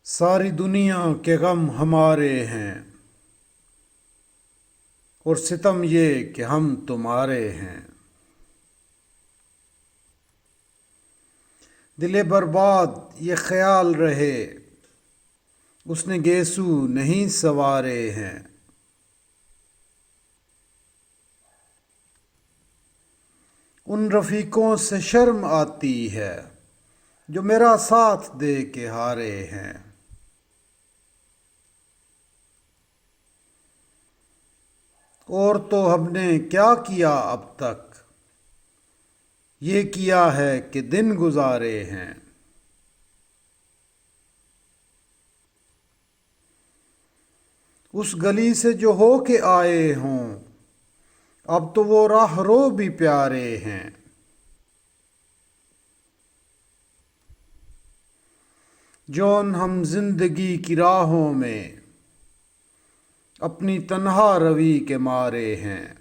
ساری دنیا کے غم ہمارے ہیں اور ستم یہ کہ ہم تمہارے ہیں۔ دل برباد یہ خیال رہے اس نے گیسو نہیں سنوارے ہیں۔ ان رفیقوں سے شرم آتی ہے جو میرا ساتھ دے کے ہارے ہیں۔ اور تو ہم نے کیا کیا اب تک، یہ کیا ہے کہ دن گزارے ہیں۔ اس گلی سے جو ہو کے آئے ہوں اب تو وہ راہ رو بھی پیارے ہیں۔ جون ہم زندگی کی راہوں میں اپنی تنہا روی کے مارے ہیں۔